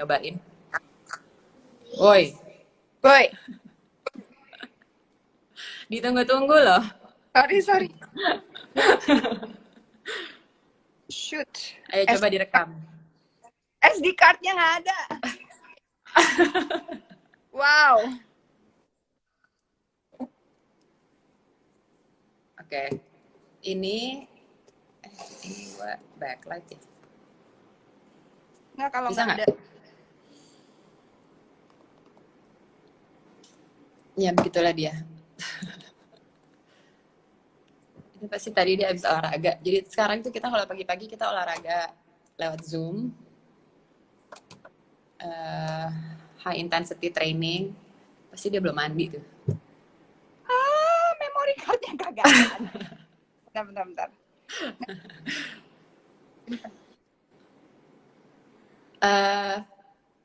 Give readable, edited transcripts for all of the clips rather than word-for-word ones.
nyobain. Woi, Boy, ditunggu-tunggu loh. sorry. Shoot. Ayo coba direkam. SD card-nya nggak ada. Wow. Oke. Ini gue backlight ya. Nggak, kalau Bisa nggak ada. nggak? Ya begitulah dia. Itu pasti tadi dia habis olahraga. Jadi sekarang tuh kita kalau pagi-pagi kita olahraga lewat Zoom. High intensity training. Pasti dia belum mandi tuh. Memory card-nya kagak ada. Bentar.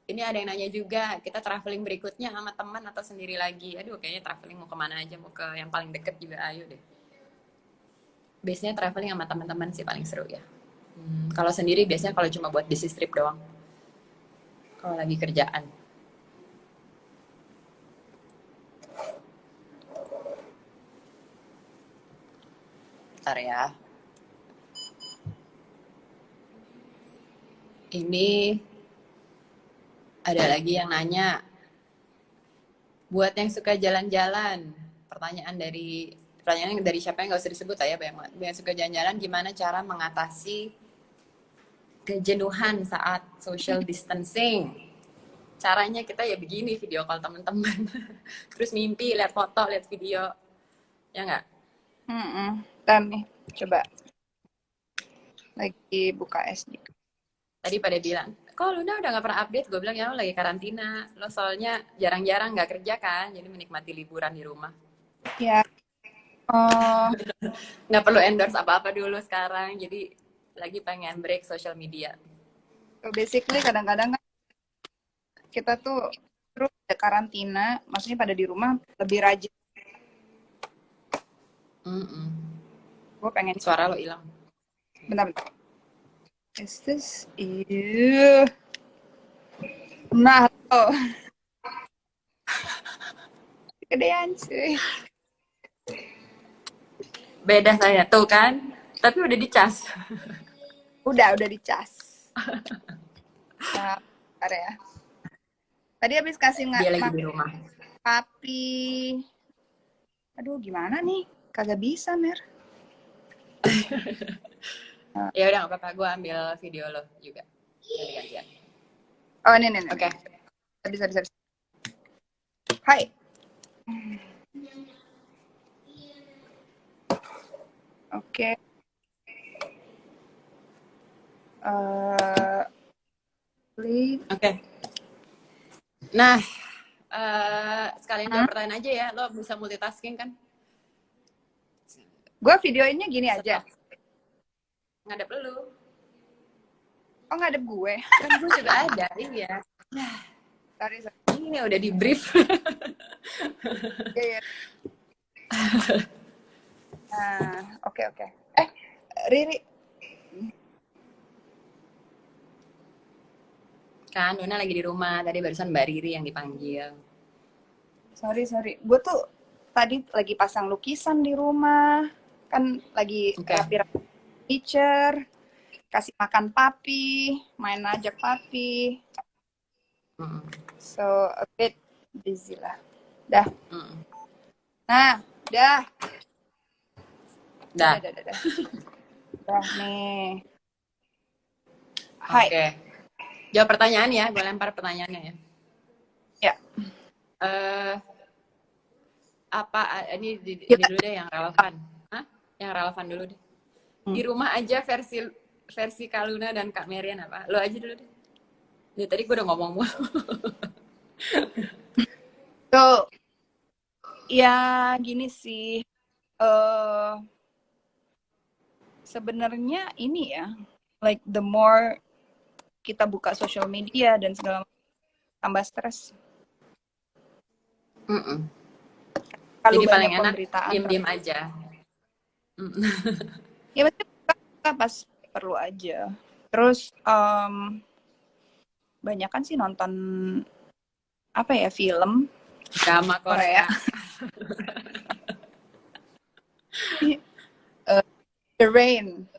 Ini ada yang nanya juga, kita traveling berikutnya sama teman atau sendiri lagi? Aduh, kayaknya traveling mau kemana aja, mau ke yang paling deket juga, ayo deh. Biasanya traveling sama teman-teman sih paling seru ya. Kalau sendiri biasanya kalau cuma buat business trip doang. Kalau lagi kerjaan. Bentar ya. Ini ada lagi yang nanya. Buat yang suka jalan-jalan, pertanyaan dari siapa yang nggak usah disebut ya, banyak banget. Yang suka jalan-jalan, gimana cara mengatasi kejenuhan saat social distancing? Caranya kita ya begini, video call teman-teman, terus mimpi, lihat foto, lihat video, ya nggak? Bentar nih, coba lagi buka SD. Tadi pada bilang, kok Luna udah nggak pernah update? Gue bilang ya lo lagi karantina, lo soalnya jarang-jarang nggak kerja kan, jadi menikmati liburan di rumah. Ya. Nggak perlu endorse apa-apa dulu sekarang, jadi lagi pengen break social media. So basically kadang-kadang kan kita tuh terus ada karantina, maksudnya pada di rumah lebih rajin. Gue pengen. Suara lo hilang. Bentar. Is this you? Nah, tuh. Kegedean cuy. Beda saya tuh kan, tapi udah dicas. Udah dicas. Nah, bentar ya. Tadi habis kasih Dia lagi di rumah. papi. Aduh, gimana nih? Kagak bisa, Mer. Ya udah nggak apa-apa, gue ambil video lo juga. Ganti-gantian. Oh, ini. Oke. Bisa. Hai. Oke. Oke. Nah, sekalian jawab pertanyaan aja ya. Lo bisa multitasking kan? Gue videonya gini aja. Ngadep lu. Oh, ngadep gue. Kan gue juga ada, iya. Sorry. Ini udah di brief. Iya. Nah, oke. Riri. Kan, Luna lagi di rumah. Tadi barusan Mbak Riri yang dipanggil. Sorry. Gue tuh tadi lagi pasang lukisan di rumah. Kan lagi rapi-rapi teacher. Kasih makan papi. Main ajak papi. So, a bit busy lah. Dah. Nah, dah. Dah nih. Hai. Oke. Jawab pertanyaan ya, gue lempar pertanyaannya ya. Ya. Ini dulu deh yang relevan. Hah? Yang relevan dulu deh. Di rumah aja versi Kak Luna dan Kak Merian apa? Lo aja dulu deh. Dari tadi gue udah ngomong mulu. So, ya gini sih. Sebenarnya ini ya, like the more kita buka social media dan segala macam, tambah stres. Jadi paling enak diem aja. Ya betul, kita pas perlu aja. Terus banyak kan sih nonton apa ya, film Drama Korea. Korea. The Rain.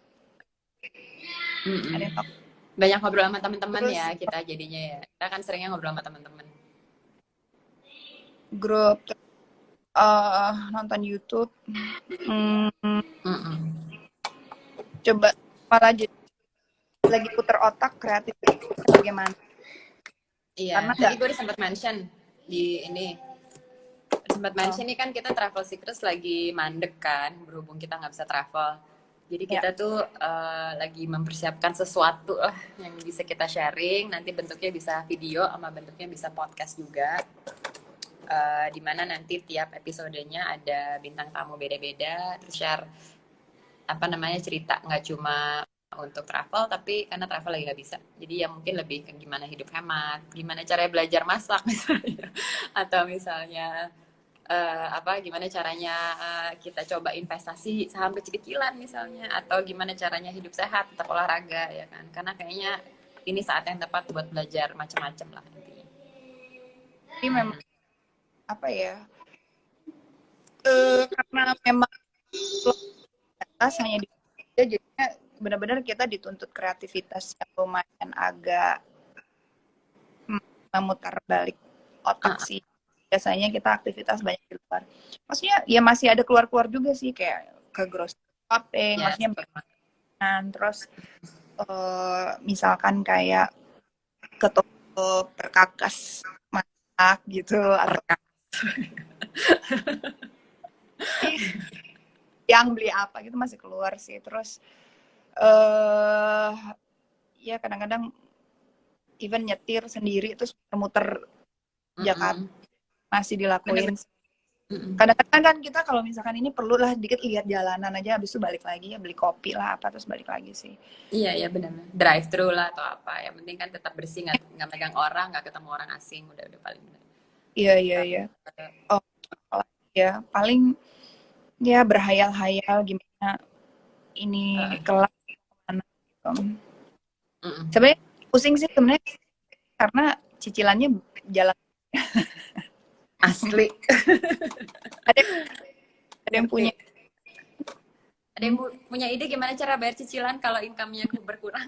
Mm-mm. Ada yang tahu? Banyak ngobrol sama teman-teman Terus ya kita jadinya ya. Kita kan seringnya ngobrol sama teman-teman. grup nonton YouTube. Mm-mm. Coba malah lagi puter otak kreatif bagaimana. Karena Iya, tadi nggak gue udah sempat mention di ini. Sempat mention nih kan kita travel secrets lagi mandek kan, berhubung kita nggak bisa travel. Jadi ya, kita tuh lagi mempersiapkan sesuatu lah yang bisa kita sharing. Nanti bentuknya bisa video sama bentuknya bisa podcast juga. Di mana nanti tiap episodenya ada bintang tamu beda-beda, terus share apa namanya cerita nggak cuma untuk travel tapi karena travel lagi nggak bisa jadi ya mungkin lebih ke gimana hidup hemat gimana cara belajar masak misalnya atau misalnya apa gimana caranya kita coba investasi saham kecil-kecilan misalnya atau gimana caranya hidup sehat tetap olahraga ya kan karena kayaknya ini saat yang tepat buat belajar macam-macam lah intinya. ini memang apa ya? Karena memang atas hanya di jadinya benar-benar kita dituntut kreativitas yang lumayan agak memutar balik otak sih. Biasanya kita aktivitas banyak di luar. Maksudnya ya masih ada keluar-keluar juga sih kayak ke grocery shopping, Ya, maksudnya terus misalkan kayak ke toko perkakas masak gitu atau yang beli apa gitu masih keluar sih. Terus ya kadang-kadang even nyetir sendiri terus muter Jakarta masih dilakuin. Kadang-kadang kan kita kalau misalkan ini perlu lah dikit lihat jalanan aja habis itu balik lagi ya beli kopi lah apa terus balik lagi sih. Iya benar. Drive thru lah atau apa. Yang penting kan tetap bersih, nggak megang orang, nggak ketemu orang asing, udah paling benar. Iya. Oh, ya paling ya berhayal-hayal gimana ini kelak mana gitu. Sebenarnya pusing sih sebenarnya karena cicilannya jalan asli. ada yang punya punya ide gimana cara bayar cicilan kalau income-nya berkurang?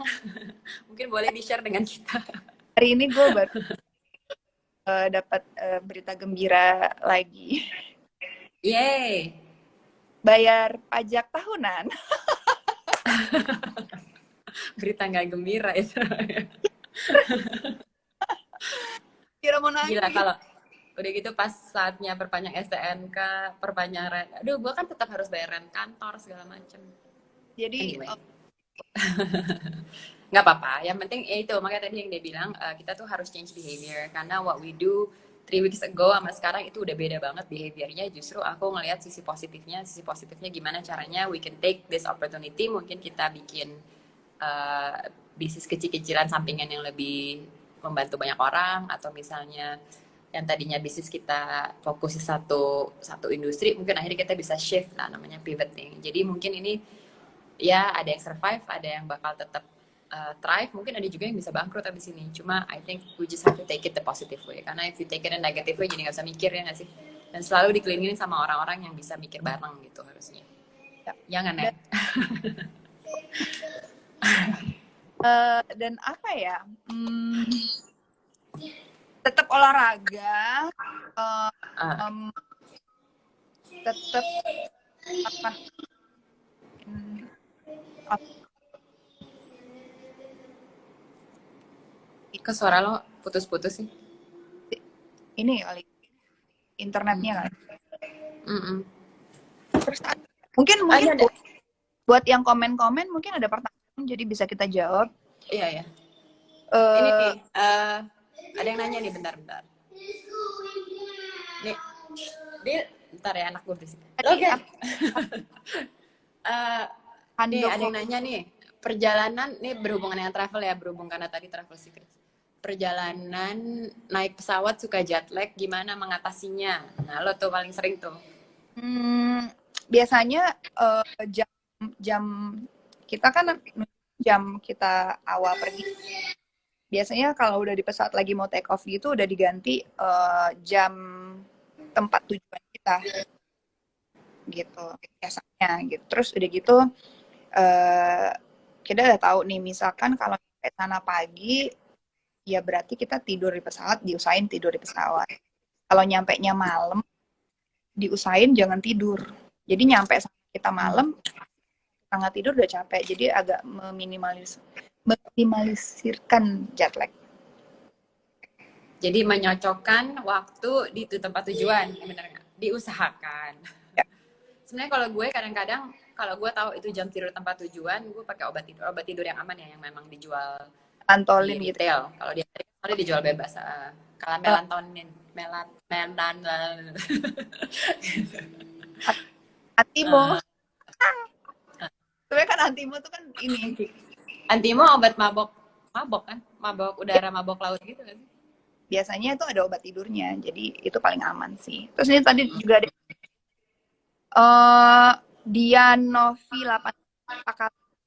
Mungkin boleh di-share dengan kita. Hari ini gue baru dapat berita gembira lagi. Yeay. Bayar pajak tahunan. Berita nggak gembira itu. Kira mau nangis. Gila kalau udah gitu pas saatnya perpanjang STNK, perpanjang rent. Aduh, gue kan tetap harus bayar rent kantor segala macem. Jadi anyway. Nggak apa-apa. Yang penting ya itu makanya tadi yang dia bilang kita tuh harus change behavior karena what we do 3 weeks ago sama sekarang itu udah beda banget behaviornya. Justru aku ngelihat sisi positifnya gimana caranya we can take this opportunity. Mungkin kita bikin bisnis kecil-kecilan sampingan yang lebih membantu banyak orang atau misalnya yang tadinya bisnis kita fokus di satu industri mungkin akhirnya kita bisa shift lah namanya pivoting. Jadi mungkin ini ya ada yang survive, ada yang bakal tetap thrive, mungkin ada juga yang bisa bangkrut abis ini. Cuma I think we just have to take it the positive way. Karena if you take it the negative way jadi nggak bisa mikir ya nggak sih. Dan selalu dikelilingin sama orang-orang yang bisa mikir bareng gitu harusnya. Jangan ya. Dan apa ya? Tetap olahraga, tetap Ke suara lo putus-putus sih. Ini kali internetnya kali. Terus mungkin buat yang komen-komen mungkin ada pertanyaan jadi bisa kita jawab. Iya. Ini nih, ada yang nanya nih bentar. Nih, bentar ya anak gue berisik. Oke. Nih ada yang nanya nih, perjalanan nih berhubungan dengan travel ya, berhubung karena tadi travel secret. Perjalanan naik pesawat suka jet lag, gimana mengatasinya? Nah lo tuh paling sering tuh. Biasanya jam kita kan jam kita awal pergi biasanya kalau udah di pesawat lagi mau take off gitu udah diganti jam tempat tujuan kita gitu biasanya gitu. Terus udah gitu eh kita udah tahu nih misalkan kalau sampai sana pagi ya berarti kita tidur di pesawat, diusahain tidur di pesawat. Kalau nyampe-nya malam, diusahain jangan tidur. Jadi nyampe kita malam, sangat tidur udah capek. Jadi agak meminimalisirkan jet lag. Jadi menyocokkan waktu di tempat tujuan, bener nggak? Diusahakan. Ya. Sebenarnya kalau gue kadang-kadang kalau gue tahu itu jam tidur tempat tujuan, gue pakai obat tidur yang aman ya, yang memang dijual Pantolin di gitu. retail. Kalau di Amerika dijual bebas. Kalau melatonin, Antimo. Sebenarnya kan antimo tuh kan ini. Antimo obat mabok kan? Mabok udara, mabok laut gitu kan? Biasanya itu ada obat tidurnya, jadi itu paling aman sih. Terus ini tadi juga ada Dianovi 8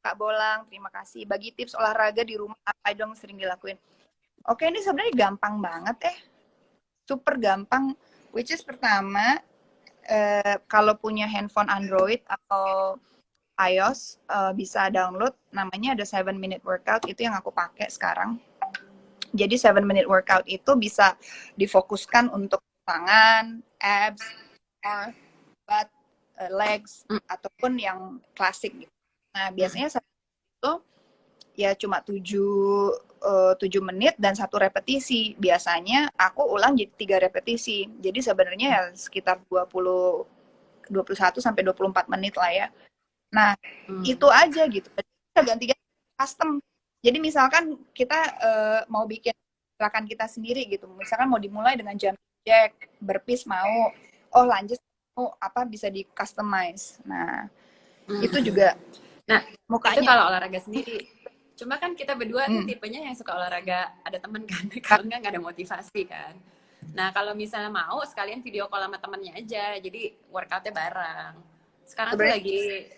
Kak Bolang, terima kasih. Bagi tips olahraga di rumah apa dong sering dilakuin? Oke, ini sebenarnya gampang banget super gampang. Which is pertama, kalau punya handphone Android atau iOS bisa download namanya ada 7-minute workout, itu yang aku pakai sekarang. Jadi 7-minute workout itu bisa difokuskan untuk tangan, abs, or butt, legs, ataupun yang klasik gitu. Nah, biasanya itu ya cuma 7 menit dan 1 repetisi. Biasanya aku ulang jadi 3 repetisi. Jadi sebenarnya ya sekitar 21 sampai 24 menit lah ya. Nah, itu aja gitu. Kita ganti custom. Jadi misalkan kita mau bikin gerakan kita sendiri gitu. Misalkan mau dimulai dengan jumping jack, burpees mau, oh lanjut mau apa bisa di customize. Nah, itu juga. Nah, mukanya itu kalau olahraga sendiri. Cuma kan kita berdua tuh tipenya yang suka olahraga ada temen kan, kalau nggak ada motivasi kan. Nah, kalau misalnya mau sekalian video call sama temennya aja, jadi workoutnya bareng. Sekarang tuh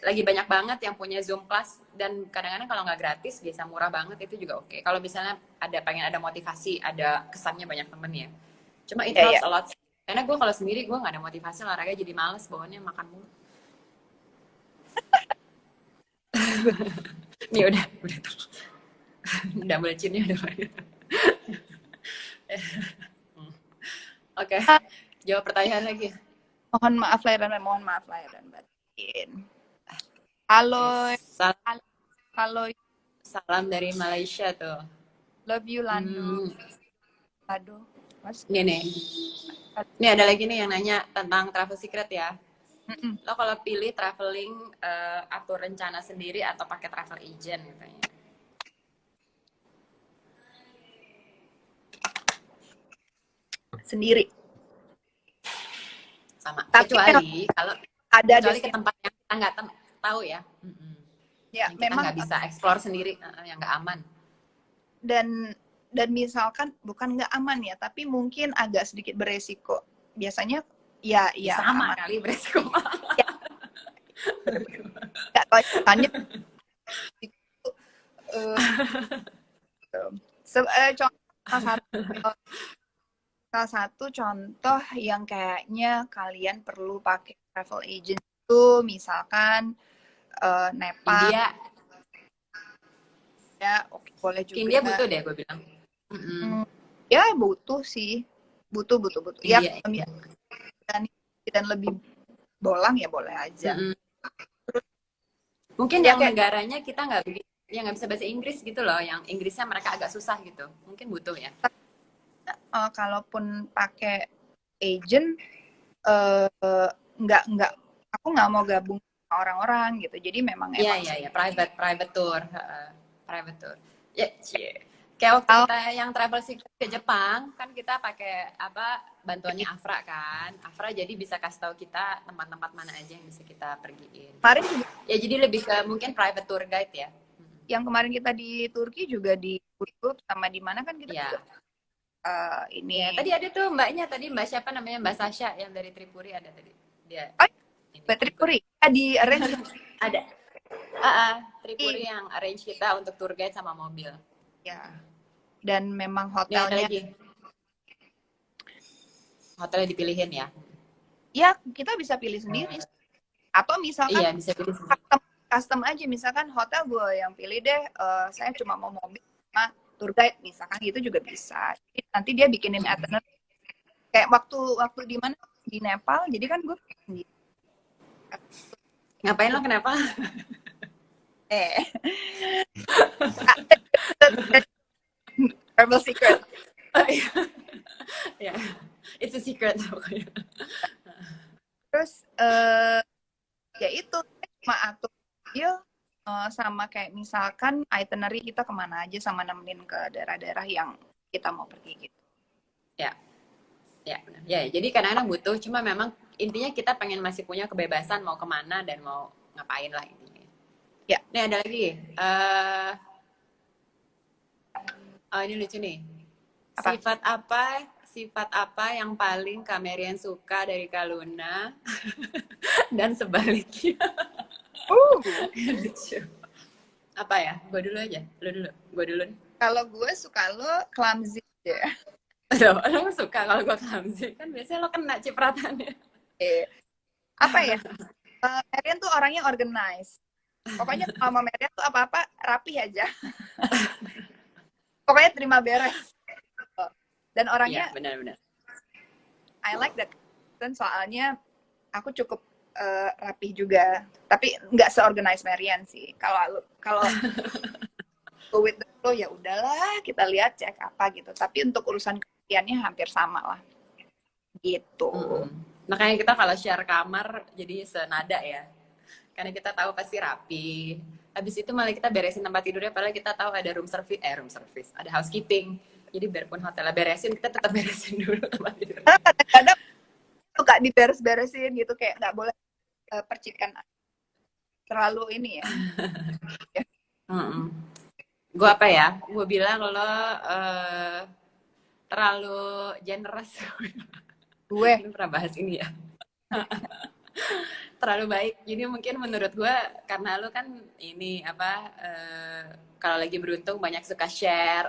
lagi banyak banget yang punya Zoom class, dan kadang-kadang kalau nggak gratis biasa murah banget, itu juga oke. Kalau misalnya pengen ada motivasi, ada kesannya banyak temen ya. Cuma it helps a lot. Karena gue kalau sendiri gue nggak ada motivasi olahraga, jadi males bawaannya makan mulu. Nih udah udah melecinnya udah. Oke, jawab pertanyaan lagi. Mohon maaf lahir dan batin. Halo, halo. Salam dari Malaysia tuh. Love you Lando. Aduh, Mas. Nih ada lagi nih yang nanya tentang travel secret ya. Lo kalau pilih traveling atur rencana sendiri atau pakai travel agent katanya? Sendiri. Sama. Kecuali kalau ada ke tempat yang kita nggak tahu ya. Ya, yang kita nggak bisa explore sendiri, yang nggak aman. Dan misalkan bukan nggak aman ya, tapi mungkin agak sedikit beresiko. Biasanya ya sama aman. Kali beresiko. Ya. Nggak tanya salah satu contoh yang kayaknya kalian perlu pakai travel agent itu misalkan Nepal. India. Ya, oke, boleh juga. India butuh deh gue bilang. Ya butuh sih, butuh. India, ya, dan lebih bolang ya boleh aja. Mungkin yang negaranya kita nggak bisa bahasa Inggris gitu loh, yang Inggrisnya mereka agak susah gitu, mungkin butuh ya. Kalaupun pakai agent, aku nggak mau gabung sama orang-orang gitu, jadi memang Iya, private tour. Ya, kayak waktu kita yang travel ke Jepang kan kita pakai bantuannya Afra kan. Afra jadi bisa kasih tahu kita tempat-tempat mana aja yang bisa kita pergiin. Kemarin juga, ya jadi lebih ke mungkin private tour guide ya. Yang kemarin kita di Turki juga di grup sama di mana kan kita juga, ini. Ya, tadi ada tuh mbaknya tadi, Mbak siapa namanya, Mbak Sasha yang dari Tripuri ada tadi. Dia. Mbak Tripuri di arrange. Ada. Tripuri yang arrange kita untuk tour guide sama mobil. Ya. dan memang Ini ada hotelnya, lagi. Hotelnya dipilihin ya. ya kita bisa pilih sendiri. Atau misalkan Iya, bisa pilih sendiri. custom aja, misalkan hotel gue yang pilih deh, saya cuma mau mobil sama tour guide misalkan, gitu juga bisa. Jadi nanti dia bikinin itinerary kayak waktu di mana, di Nepal, jadi kan gue sendiri. Ngapain lo kenapa? Travel secret. Ya, it's a secret pokoknya. Terus ya itu cuma atur deal sama kayak misalkan itinerary kita kemana aja, sama nemenin ke daerah-daerah yang kita mau pergi gitu. Ya, ya, benar. Ya, jadi kadang-kadang butuh, cuma memang intinya kita pengen masih punya kebebasan mau kemana dan mau ngapain lah intinya. Ya. Ini ada lagi. Oh, ini lucu nih. Apa? Sifat apa yang paling Kak Marian suka dari Kak Luna dan sebaliknya? Lucu. Apa ya? Gue dulu aja. Lu dulu. Gue dulu nih. Kalau gue suka lo clumsy ya. Lo suka kalau gue clumsy? Kan biasanya lo kena cipratannya. Apa ya? Marian tuh orangnya organized. Pokoknya sama Marian tuh apa-apa rapi aja. Pokoknya terima beres. Dan orangnya, Iya, benar-benar. I like that. Dan soalnya aku cukup rapih juga. Tapi nggak se-organized Marian sih. Kalau go with the flow ya udahlah, kita lihat cek apa gitu. Tapi untuk urusan kerapiannya hampir sama lah. Gitu. Makanya kita kalau share kamar jadi senada ya. Karena kita tahu pasti rapi. Habis itu malah kita beresin tempat tidurnya, padahal kita tahu ada room service, ada housekeeping. Jadi biarpun hotelnya beresin, kita tetap beresin dulu tempat tidur. Kadang-kadang suka diberes-beresin gitu, kayak nggak boleh percikan terlalu ini ya. Gue apa ya? Gue bilang lo terlalu generous. Gue pernah bahas ini ya. Terlalu baik. Jadi mungkin menurut gue karena lo kan ini apa kalau lagi beruntung banyak suka share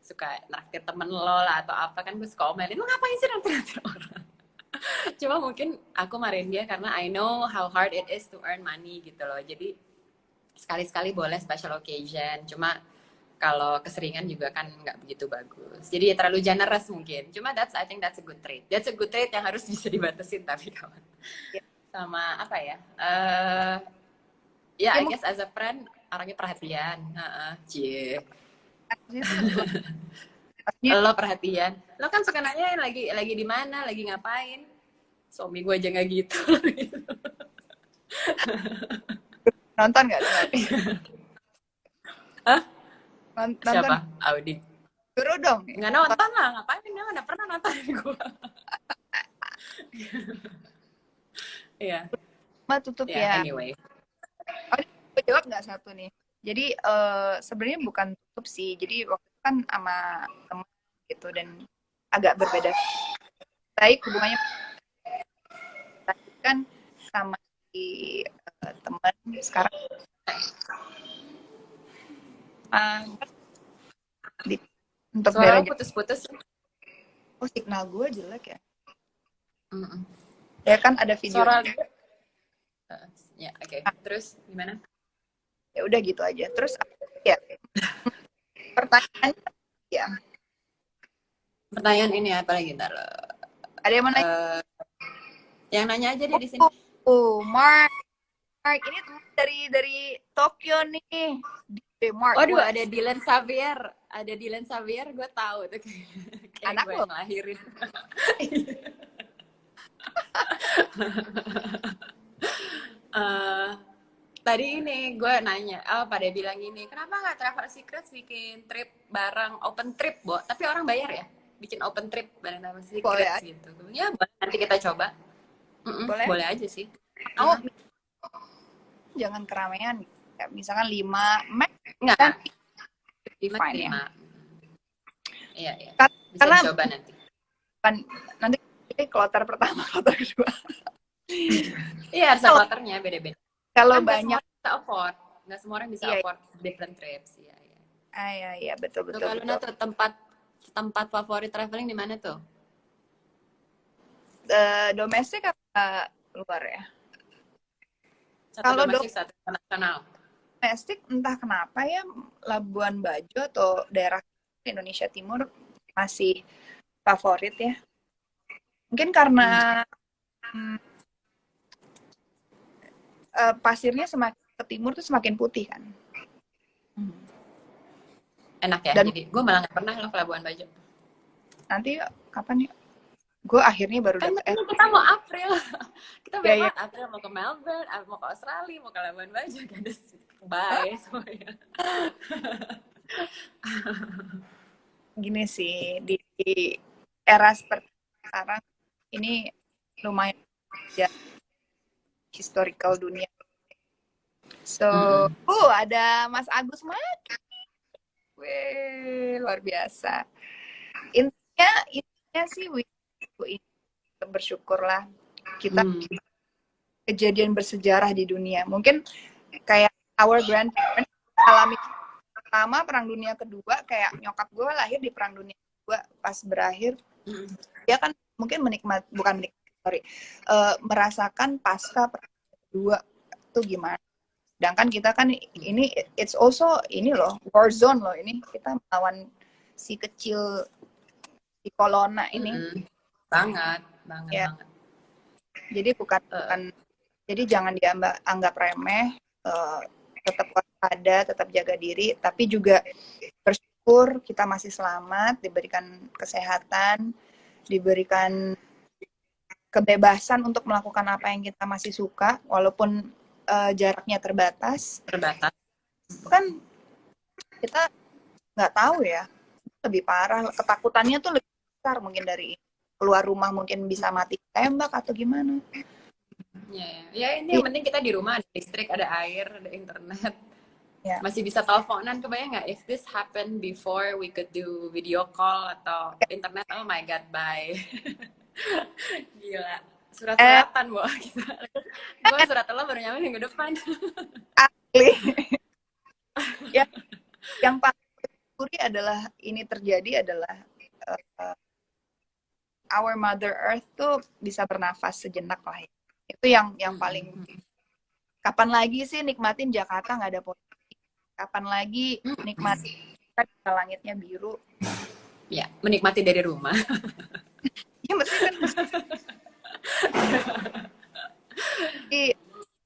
suka naktir temen lo lah atau apa, kan gue suka omelin, lo ngapain sih naktir orang. Cuma mungkin aku marahin dia karena I know how hard it is to earn money gitu loh. Jadi sekali-sekali boleh special occasion, cuma kalau keseringan juga kan nggak begitu bagus. Jadi ya terlalu generous mungkin. Cuma I think that's a good trait. That's a good trait yang harus bisa dibatasin tapi kawan. Sama apa ya? I guess as a friend orangnya perhatian. Cie. Lo perhatian. Lo kan suka nanya lagi di mana, lagi ngapain. Suami gue aja nggak gitu. nonton nggak? Hah? Nonton. Siapa? Audi. Suruh dong. Nggak nonton lah, ngapain dia nggak pernah nonton gue. Iya. Ma tutup ya. Anyway. Gue jawab nggak satu nih. Jadi sebenarnya bukan tutup sih. Jadi waktu itu kan sama teman gitu dan agak berbeda. Baik hubungannya kan sama si teman sekarang. Untuk suara putus-putus. Oh, signal gue jelek ya. Ya kan ada video. Suara ya, oke. Terus gimana? Ya udah gitu aja. Terus ya pertanyaannya ya. Pertanyaan ini apa lagi ntar? Ada yang mau nanya? Yang nanya aja deh di sini. Mark ini dari Tokyo nih. Mark. Waduh, ada Dylan Xavier, gue tahu tuh kayak anak gue lo ngelahirin. Tadi ini gue nanya, pada bilang ini, kenapa nggak Travel Secrets bikin trip bareng open trip, Bo? Tapi orang bayar ya, bikin open trip bareng Travel Secrets gitu. Ya, nanti kita coba. Boleh aja sih. Jangan keramaian. Misalkan 5 max. Enggak. 5. Iya. Bisa coba nanti. Nanti kloter pertama, kloter kedua. Iya, harus kloternya beda-beda. Kalau kan banyak bisa afford. Nggak semua orang bisa afford different trips. Iya. Iya, iya, betul, Tuh betul, kalau betul. tuh tempat favorit traveling di mana tuh? Domestik apa luar ya? Satu Kalau domestik, satu internasional. domestik, entah kenapa ya, Labuan Bajo atau daerah Indonesia Timur masih favorit ya. Mungkin Hmm, karena hmm, pasirnya semakin ke timur tuh semakin putih kan. Hmm. enak ya. Dan Jadi gue malah nggak pernah loh ke Labuan Bajo. nanti kapan ya? Gue akhirnya baru Kan dapet kita mau April. Kita ya banyak ya. banget April mau ke Melbourne, mau ke Australia, mau ke Labuan Bajo. Gak ada bye semuanya. Gini sih di era seperti sekarang ini lumayan ya historical dunia. So, Mm-mm. ada Mas Agus Maki. Weh, luar biasa. Intinya sih we bersyukurlah kita Hmm. kejadian bersejarah di dunia. Mungkin kayak our grandparents alami pertama perang dunia kedua, kayak nyokap gue lahir di perang dunia kedua, pas berakhir Mm-mm. dia kan mungkin bukan menikmati, sorry, merasakan pasca perang dunia kedua itu gimana. Sedangkan kita kan ini it's also ini loh war zone loh, ini kita melawan si kecil di Kolona ini Mm-mm. Banget, banget, ya. banget. Jadi bukan Eh, jadi jangan dianggap remeh, tetap waspada, tetap jaga diri, tapi juga bersyukur kita masih selamat, diberikan kesehatan, diberikan kebebasan untuk melakukan apa yang kita masih suka, walaupun jaraknya terbatas. terbatas. Itu kan kita nggak tahu ya, lebih parah, ketakutannya tuh lebih besar mungkin dari keluar rumah mungkin bisa mati tembak atau gimana. Ya, ya. Ya ini yang Iya, penting kita di rumah ada listrik, ada air, ada internet. ya. Masih bisa teleponan, kebayang nggak if this happened before we could do video call atau internet, oh my god, bye. Gila. Eh, Surat-suratan, Bo. Gue surat lo baru nyampe minggu depan. asli. Ya, yang paling bersyukuri adalah ini terjadi adalah uh, our Mother Earth tuh bisa bernafas sejenak lah ya. Itu yang paling. Kapan lagi sih nikmatin Jakarta nggak ada polusi? Kapan lagi nikmatin langitnya biru? Ya, menikmati dari rumah. Ya mesti kan mesti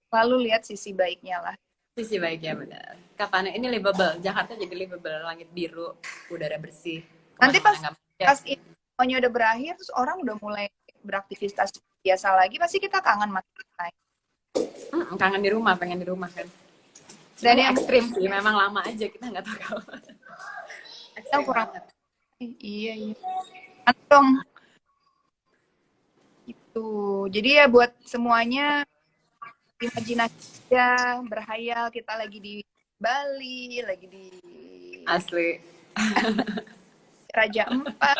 selalu lihat sisi baiknya lah. Sisi baiknya benar. Kapan ini livable, Jakarta jadi livable, langit biru, udara bersih, Nanti kemana-mana nggak macet. pas ini semuanya udah berakhir, terus orang udah mulai beraktivitas biasa lagi, pasti kita kangen masih. Kangen di rumah, pengen di rumah kan. Dan Cuman yang ekstrim sih, memang lama aja kita nggak tahu kapan. yang Ekstrim kurang, banget. iya iya. Dong itu. Jadi ya buat semuanya imajinasi aja, berhayal kita lagi di Bali, lagi di Asli. Raja Empat.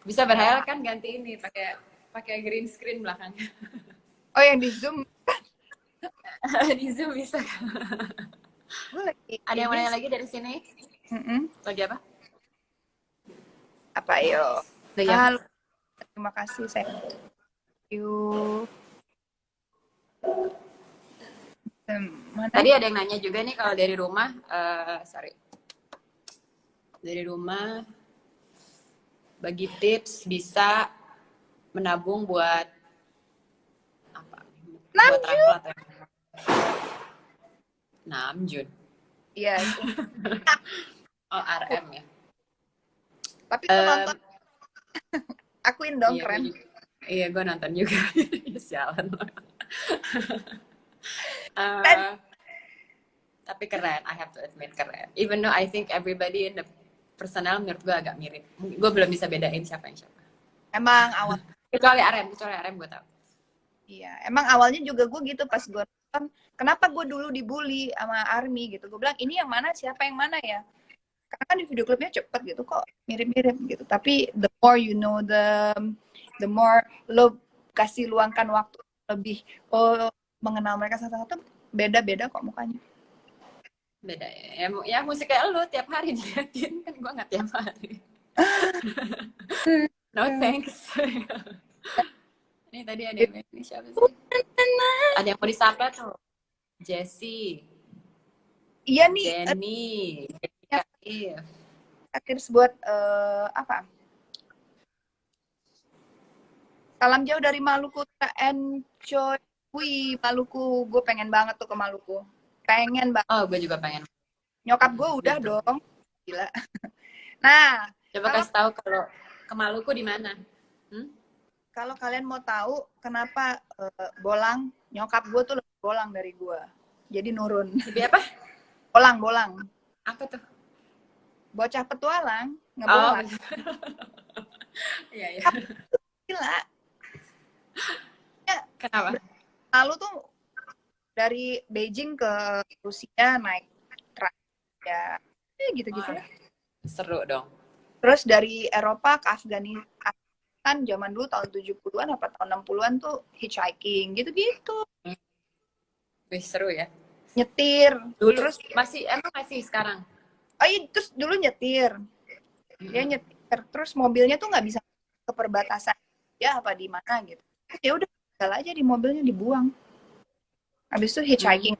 Bisa berhayal kan ganti ini pakai pakai green screen belakangnya. Oh yang di Zoom, Di Zoom bisa. gue lagi Ada yang mau ini nanya lagi dari sini? Lagi apa? apa yo? Lagi apa? Halo, terima kasih saya. You. Mana? Tadi ada yang nanya juga nih kalau dari rumah, sorry, dari rumah bagi tips bisa menabung buat apa? Buat travel atau 6 Jun. Iya itu. Oh, RM ya. Tapi lu nonton, akuin dong Iya, keren. iya, gue nonton juga. Sialan. Keren. Tapi keren, I have to admit keren. Even though I think everybody in the personal menurut gue agak mirip. Gue belum bisa bedain siapa yang siapa. Emang awal, Kecuali RM gue tau. iya. Emang awalnya juga gue gitu pas gue nonton. Kenapa gue dulu dibully sama Army gitu? Gue bilang ini yang mana, siapa yang mana ya? Karena kan di video klipnya cepet gitu kok mirip-mirip gitu. Tapi the more you know them, the more lo kasih luangkan waktu lebih mengenal mereka satu-satu, beda-beda kok mukanya. Beda ya. Ya musik kayak lu tiap hari diliatin kan gue nggak tiap hari. No thanks. Ini tadi ada yang ini siapa sih? Ada yang mau disapa tuh. Jessie, Iya nih, Jenny, yang Jessica, If. terakhir buat apa? Salam jauh dari Maluku, enjoy. Wih, Maluku, gue pengen banget tuh ke Maluku. Pengen banget. Oh, gue juga pengen. Nyokap gue udah Gitu. dong. Gila. Nah, Coba kasih tahu kalau ke Maluku di mana? kalau kalian mau tahu kenapa bolang, nyokap gue tuh lebih bolang dari gue. Jadi nurun. Lebih apa? Bolang. Apa tuh? Bocah petualang, Oh, ngebolang. iya, iya. Gila. Ya, Kenapa? lalu tuh dari Beijing ke Rusia naik ya gitu-gitu Wah, lah. seru dong. Terus dari Eropa ke Afghanistan zaman dulu tahun 70-an apa tahun 60-an tuh hitchhiking gitu-gitu. Wih, seru ya. Nyetir. Dulu Terus emang masih sekarang. oh iya, terus dulu nyetir. Dia nyetir terus mobilnya tuh nggak bisa ke perbatasan ya apa di mana gitu. Ya udah tinggal aja di mobilnya dibuang. Habis itu hitchhiking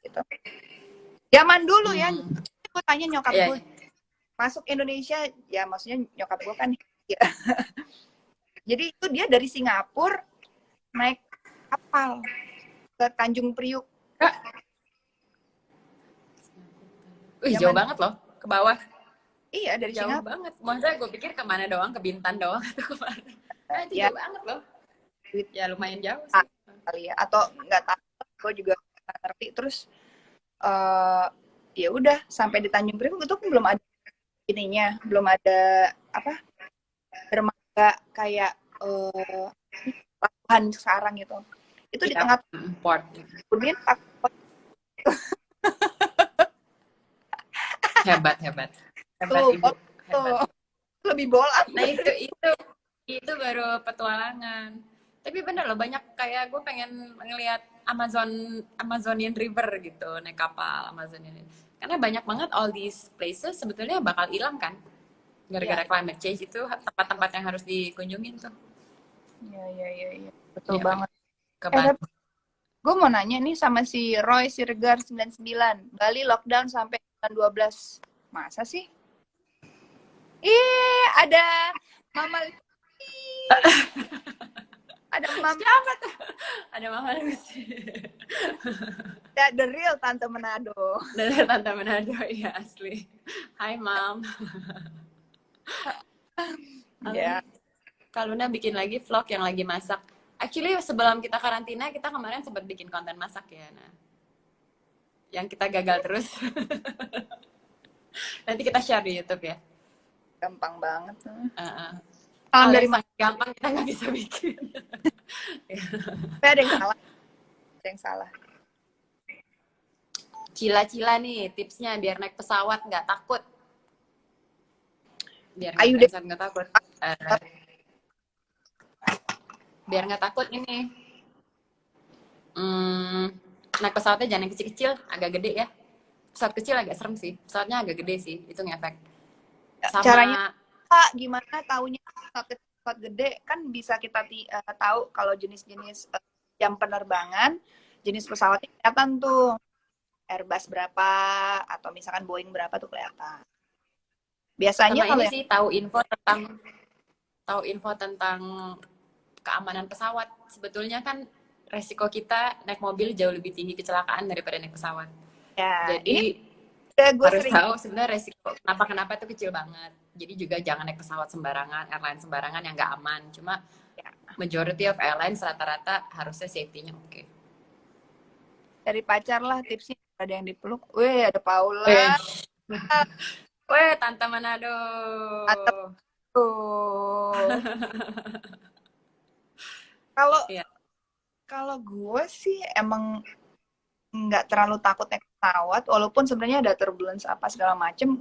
gitu. Zaman dulu ya, gue tanya nyokap gue masuk Indonesia, ya maksudnya nyokap gue kan ya. Jadi itu dia dari Singapura naik kapal ke Tanjung Priuk. Wih, jauh banget loh ke bawah. Iya, dari jauh Singapura. banget. Maksudnya gue pikir kemana doang, ke Bintan doang atau kemana. Itu Ya, jauh banget loh. Ya lumayan jauh sih. Kali ya. Atau nggak tahu, gue juga nggak ngerti. Terus ya udah sampai di Tanjung Priuk itu belum ada ininya, belum ada apa dermaga kayak pelabuhan sekarang gitu. Itu di tengah port. kemudian hebat tuh, ibu tuh lebih bolang. Nah itu baru petualangan. Tapi bener loh, banyak kayak gue pengen ngeliat Amazonian River gitu, naik kapal Amazonian. Karena banyak banget all these places sebetulnya bakal hilang kan, gara-gara climate change. Itu tempat-tempat yang harus dikunjungin tuh. Iya. Betul banget. Gue mau nanya nih sama si Roy Siregar 99. Bali lockdown sampai bulan 12. Masa sih? Ada Mama ada Mama. Siapa tuh? Ada Mama Lucy. The real Tante Manado. Tante Manado, iya asli. Hai Mam. Ya. Kak Luna bikin lagi vlog yang lagi masak. Actually sebelum kita karantina, kita kemarin sempat bikin konten masak ya. Nah, yang kita gagal terus. Nanti kita share di YouTube ya. Gampang banget. Hal dari sangat gampang kita nggak bisa bikin. Ada yang salah. Cila-cila nih tipsnya biar naik pesawat nggak takut. Biar Ayu naik pesawat nggak takut. Biar nggak takut ini. Naik pesawatnya jangan yang kecil-kecil, agak gede ya. Pesawat kecil agak serem sih. Pesawatnya agak gede sih, itu ngefek. Sama caranya gimana taunya pesawat gede kan bisa kita tahu kalau jenis-jenis jam penerbangan, jenis pesawatnya kelihatan tuh. Airbus berapa atau misalkan Boeing berapa tuh kelihatan. Biasanya kalau ini sih tahu info tentang keamanan pesawat. Sebetulnya kan resiko kita naik mobil jauh lebih tinggi kecelakaan daripada naik pesawat. Ya, jadi harus tahu sebenarnya resiko kenapa itu kecil banget. Jadi juga jangan naik pesawat sembarangan, airline sembarangan yang nggak aman. Cuma majority of airlines rata-rata harusnya safety-nya oke. Dari pacar lah tipsnya, ada yang dipeluk. Weh, ada Paula. Weh, Tante Manado. Kalau gue sih emang nggak terlalu takut naik pesawat, walaupun sebenarnya ada turbulence apa segala macem.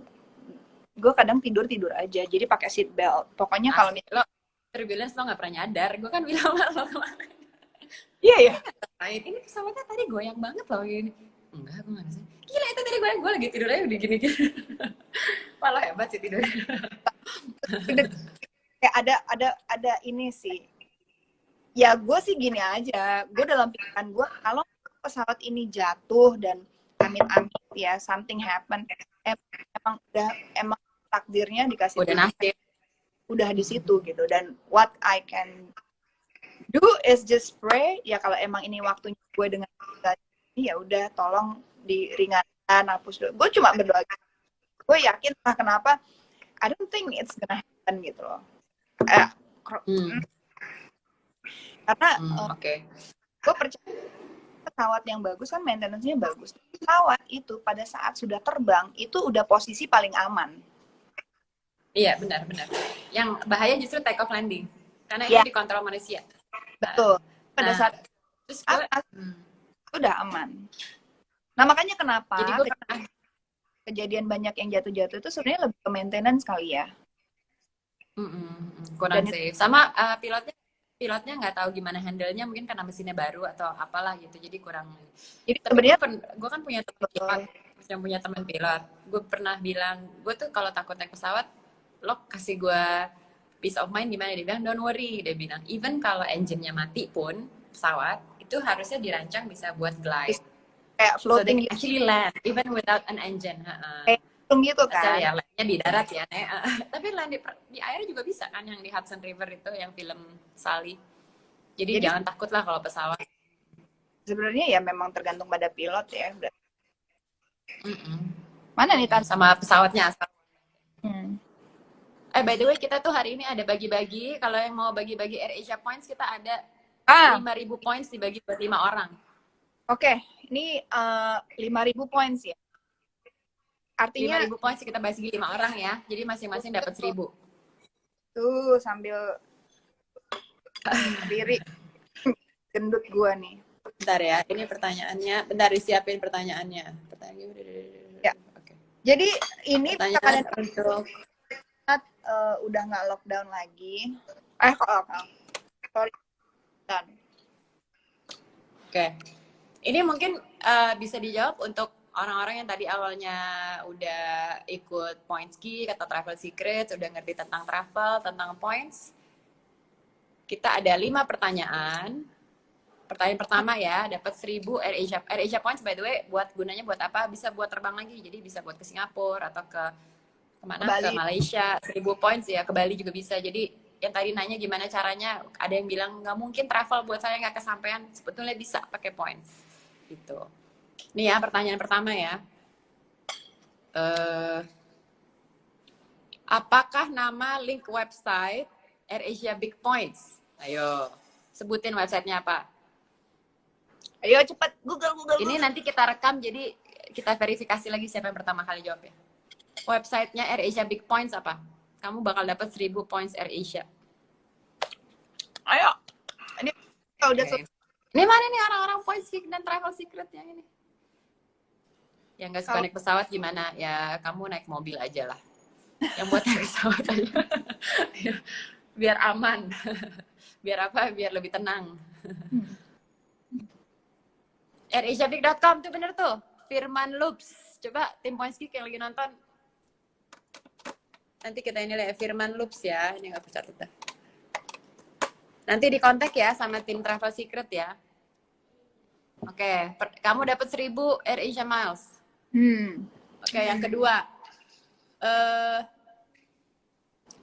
Gue kadang tidur aja, jadi pakai seat belt. Pokoknya kalau lo turbulence lo nggak pernah nyadar, gue kan bilang lo kemarin. Iya ya. Ini pesawatnya tadi goyang banget loh gini. Enggak, gue nggak ngerasain. Gila itu tadi gue lagi tidur aja udah gini-gini. Malah hebat sih tidur. Kayak ada ini sih. Ya gue sih gini aja, gue dalam pikiran gue kalau pesawat ini jatuh dan amit-amit ya something happen, emang takdirnya dikasih Udah nasib. udah di situ gitu. Dan what I can do is just pray ya, kalau emang ini waktunya gue dengan ini ya udah tolong diringankan, hapus dulu. Gue cuma berdoa, gue yakin lah kenapa I don't think it's gonna happen gitu loh. Karena Oke. gue percaya pesawat yang bagus kan maintenance-nya bagus. Pesawat itu pada saat sudah terbang itu udah posisi paling aman. Iya, benar. Yang bahaya justru take off landing. Karena Ya. itu dikontrol manusia. Betul. Pada saat terus gue, udah aman. Nah, makanya kenapa jadi gue pernah kejadian banyak yang jatuh-jatuh itu sebenarnya lebih ke maintenance kali ya. kurang Dan safe. Sama pilotnya nggak tahu gimana handle-nya, mungkin karena mesinnya baru atau apalah gitu, jadi kurang. Jadi Tapi sebenarnya gue kan punya teman pilot, yang punya teman pilot. Gue pernah bilang, gue tuh kalau takut naik pesawat, lo kasih gue peace of mind gimana? Dia bilang, don't worry. Dia bilang, even kalau engine-nya mati pun, pesawat itu harusnya dirancang bisa buat glide. kayak So they floating can actually land, even without an engine. kayak gitu Asal kan. ya landnya di darat ya. Tapi land di air juga bisa kan, yang di Hudson River itu, yang film Sally. Jadi jangan takut lah kalau pesawat. Sebenarnya ya memang tergantung pada pilot ya. Mana nih Tan? Sama pesawatnya asal. By the way, kita tuh hari ini ada bagi-bagi. Kalau yang mau bagi-bagi AirAsia Points, kita ada 5.000 points dibagi buat 5 orang. Oke, ini 5.000 points ya. Artinya 5.000 points kita bagi 5 orang ya. Jadi masing-masing dapat 1.000. Tuh sambil diri gendut gua nih. Bentar ya, ini pertanyaannya. Bentar disiapin pertanyaannya. Ya. Okay. Jadi ini pertanyaan untuk udah nggak lockdown lagi. Sorry. Oke. Ini mungkin bisa dijawab untuk orang-orang yang tadi awalnya udah ikut Points Geek atau Travel Secrets, udah ngerti tentang travel, tentang points. Kita ada 5 pertanyaan. Pertanyaan pertama ya, dapat 1.000 AirAsia Points, by the way, gunanya buat apa? Bisa buat terbang lagi, jadi bisa buat ke Singapura atau kemana? Ke Malaysia. 1.000 points ya, ke Bali juga bisa. Jadi yang tadi nanya gimana caranya, ada yang bilang nggak mungkin travel buat saya nggak kesampaian, sebetulnya bisa pakai points. Gitu. Nih ya, pertanyaan pertama ya. Apakah nama link website AirAsia Big Points? Ayo, sebutin websitenya apa? Ayo cepat Google. Ini nanti kita rekam, jadi kita verifikasi lagi siapa yang pertama kali jawab ya. Websitenya AirAsia Big Points apa? Kamu bakal dapat 1.000 points AirAsia. Ayo. Ini udah Ini mana nih orang-orang Points Geek dan Travel Secret yang ini? Yang nggak suka naik pesawat gimana? Ya kamu naik mobil aja lah. Yang buat naik pesawat aja. Biar aman. Biar apa? Biar lebih tenang. AirAsiaBig.com tuh bener tuh. Firman Loops. Coba tim Points Geek yang lagi nonton. Nanti kita ini lihat Firman Loops ya. Ini nggak percaya dah. Nanti di kontak ya sama tim Travel Secret ya. Oke, kamu dapat 1.000 AirAsia Miles. Oke, yang kedua.